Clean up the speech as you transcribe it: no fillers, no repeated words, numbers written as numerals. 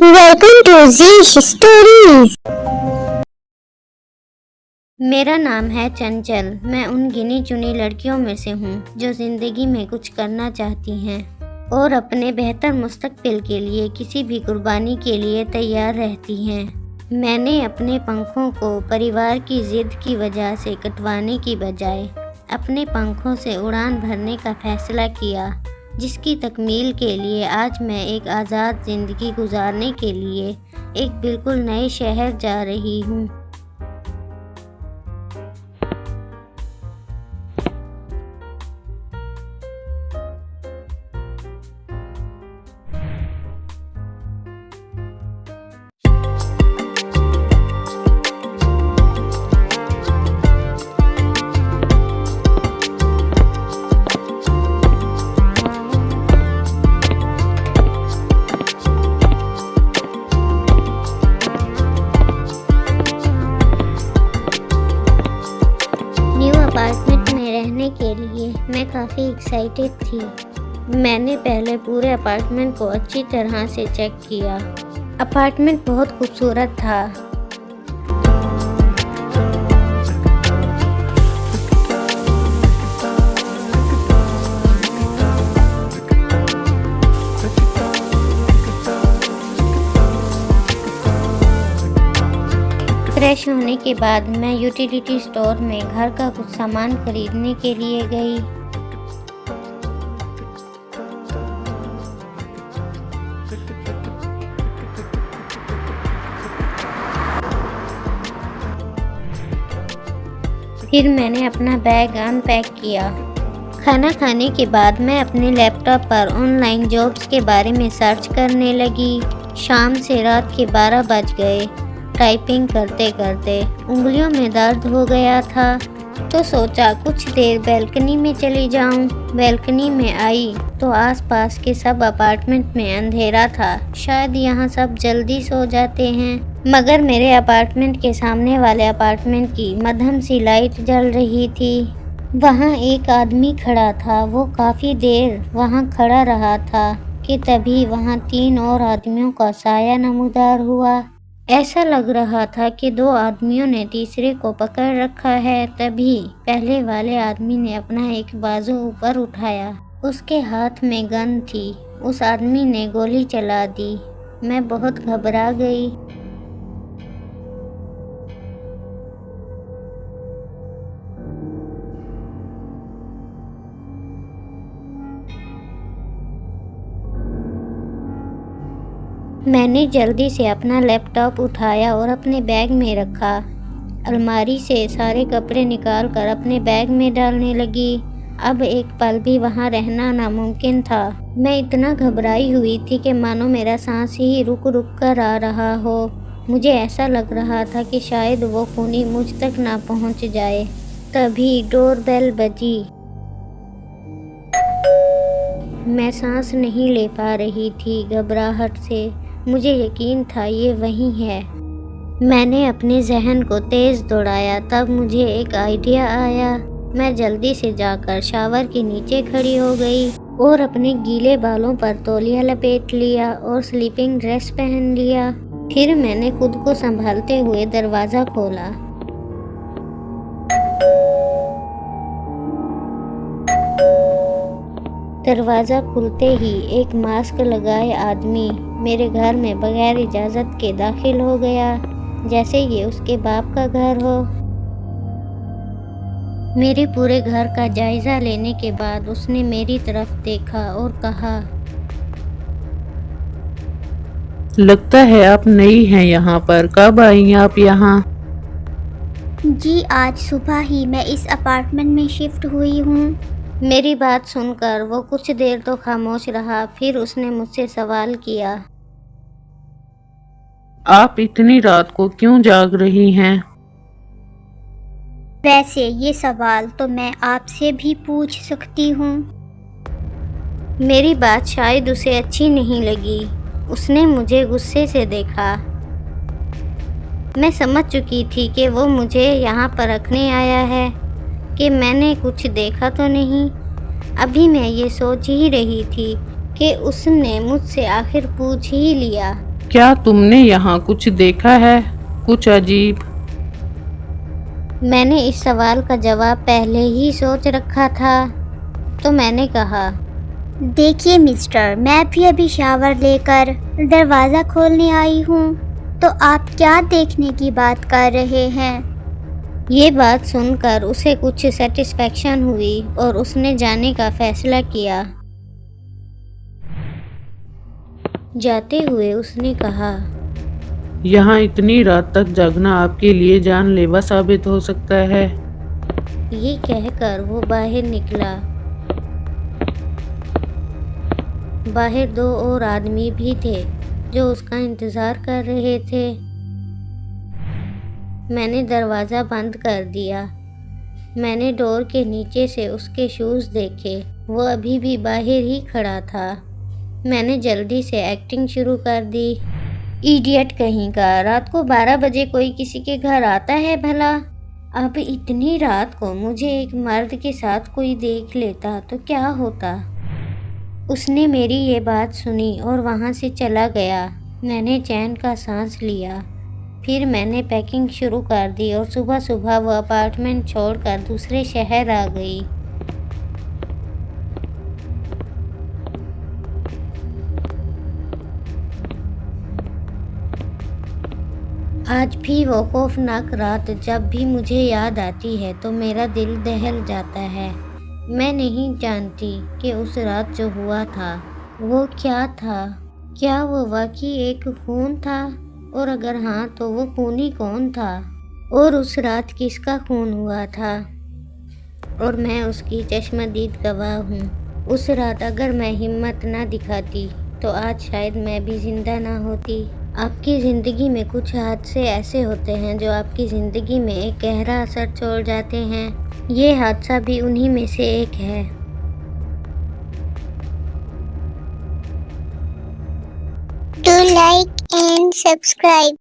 Welcome to Zish Stories। मेरा नाम है चंचल। मैं उन गिनी चुनी लड़कियों में से हूँ जो ज़िंदगी में कुछ करना चाहती हैं और अपने बेहतर मुस्तकबिल के लिए किसी भी कुर्बानी के लिए तैयार रहती हैं। मैंने अपने पंखों को परिवार की ज़िद की वजह से कटवाने की बजाय अपने पंखों से उड़ान भरने का फैसला किया, जिसकी तकमील के लिए आज मैं एक आज़ाद ज़िंदगी गुजारने के लिए एक बिल्कुल नए शहर जा रही हूँ। अपार्टमेंट में रहने के लिए मैं काफ़ी एक्साइटेड थी। मैंने पहले पूरे अपार्टमेंट को अच्छी तरह से चेक किया। अपार्टमेंट बहुत खूबसूरत था। फ्रेश होने के बाद मैं यूटिलिटी स्टोर में घर का कुछ सामान खरीदने के लिए गई। फिर मैंने अपना बैग अनपैक किया। खाना खाने के बाद मैं अपने लैपटॉप पर ऑनलाइन जॉब्स के बारे में सर्च करने लगी। शाम से रात के 12 बज गए। टाइपिंग करते करते उंगलियों में दर्द हो गया था, तो सोचा कुछ देर बैल्कनी में चली जाऊं। बैल्कनी में आई तो आसपास के सब अपार्टमेंट में अंधेरा था। शायद यहाँ सब जल्दी सो जाते हैं, मगर मेरे अपार्टमेंट के सामने वाले अपार्टमेंट की मध्यम सी लाइट जल रही थी। वहाँ एक आदमी खड़ा था। वो काफ़ी देर वहाँ खड़ा रहा था कि तभी वहाँ 3 और आदमियों का साया नमूदार हुआ। ऐसा लग रहा था कि 2 आदमियों ने तीसरे को पकड़ रखा है। तभी पहले वाले आदमी ने अपना एक बाजू ऊपर उठाया। उसके हाथ में गन थी। उस आदमी ने गोली चला दी। मैं बहुत घबरा गई। मैंने जल्दी से अपना लैपटॉप उठाया और अपने बैग में रखा। अलमारी से सारे कपड़े निकालकर अपने बैग में डालने लगी। अब एक पल भी वहाँ रहना नामुमकिन था। मैं इतना घबराई हुई थी कि मानो मेरा सांस ही रुक रुक कर आ रहा हो। मुझे ऐसा लग रहा था कि शायद वो खूनी मुझ तक ना पहुँच जाए। तभी डोरबेल बजी। मैं सांस नहीं ले पा रही थी घबराहट से। मुझे यकीन था ये वही है। मैंने अपने जहन को तेज़ दौड़ाया। तब मुझे एक आइडिया आया। मैं जल्दी से जाकर शावर के नीचे खड़ी हो गई और अपने गीले बालों पर तौलिया लपेट लिया और स्लीपिंग ड्रेस पहन लिया। फिर मैंने खुद को संभालते हुए दरवाज़ा खोला। दरवाज़ा खुलते ही एक मास्क लगाए आदमी मेरे घर में बगैर इजाज़त के दाखिल हो गया, जैसे ये उसके बाप का घर हो। मेरे पूरे घर का जायज़ा लेने के बाद उसने मेरी तरफ देखा और कहा, लगता है आप नई हैं यहाँ पर। कब आई आप यहाँ? जी आज सुबह ही मैं इस अपार्टमेंट में शिफ्ट हुई हूँ। मेरी बात सुनकर वो कुछ देर तो खामोश रहा। फिर उसने मुझसे सवाल किया, आप इतनी रात को क्यों जाग रही हैं? वैसे ये सवाल तो मैं आपसे भी पूछ सकती हूँ। मेरी बात शायद उसे अच्छी नहीं लगी। उसने मुझे गुस्से से देखा। मैं समझ चुकी थी कि वो मुझे यहाँ पर रखने आया है, कि मैंने कुछ देखा तो नहीं। अभी मैं ये सोच ही रही थी कि उसने मुझसे आखिर पूछ ही लिया। क्या तुमने यहाँ कुछ देखा है? कुछ अजीब? मैंने इस सवाल का जवाब पहले ही सोच रखा था, तो मैंने कहा, देखिए मिस्टर, मैं भी अभी शावर लेकर दरवाज़ा खोलने आई हूँ, तो आप क्या देखने की बात कर रहे हैं? ये बात सुनकर उसे कुछ सेटिस्फेक्शन हुई और उसने जाने का फैसला किया। जाते हुए उसने कहा, यहाँ इतनी रात तक जागना आपके लिए जानलेवा साबित हो सकता है। ये कहकर वो बाहर निकला। बाहर 2 और आदमी भी थे जो उसका इंतज़ार कर रहे थे। मैंने दरवाज़ा बंद कर दिया। मैंने डोर के नीचे से उसके शूज़ देखे, वो अभी भी बाहर ही खड़ा था। मैंने जल्दी से एक्टिंग शुरू कर दी। इडियट कहीं का, रात को 12 बजे कोई किसी के घर आता है भला? अब इतनी रात को मुझे एक मर्द के साथ कोई देख लेता तो क्या होता? उसने मेरी ये बात सुनी और वहाँ से चला गया। मैंने चैन का सांस लिया। फिर मैंने पैकिंग शुरू कर दी और सुबह सुबह वो अपार्टमेंट छोड़कर दूसरे शहर आ गई। आज भी वो खौफनाक रात जब भी मुझे याद आती है तो मेरा दिल दहल जाता है। मैं नहीं जानती कि उस रात जो हुआ था वो क्या था। क्या वो वाकई एक खून था? और अगर हाँ तो वो खूनी कौन था? और उस रात किसका खून हुआ था? और मैं उसकी चश्मदीद गवाह हूँ। उस रात अगर मैं हिम्मत ना दिखाती तो आज शायद मैं भी जिंदा ना होती। आपकी ज़िंदगी में कुछ हादसे ऐसे होते हैं जो आपकी ज़िंदगी में एक गहरा असर छोड़ जाते हैं। ये हादसा भी उन्हीं में से एक है। Do like and subscribe.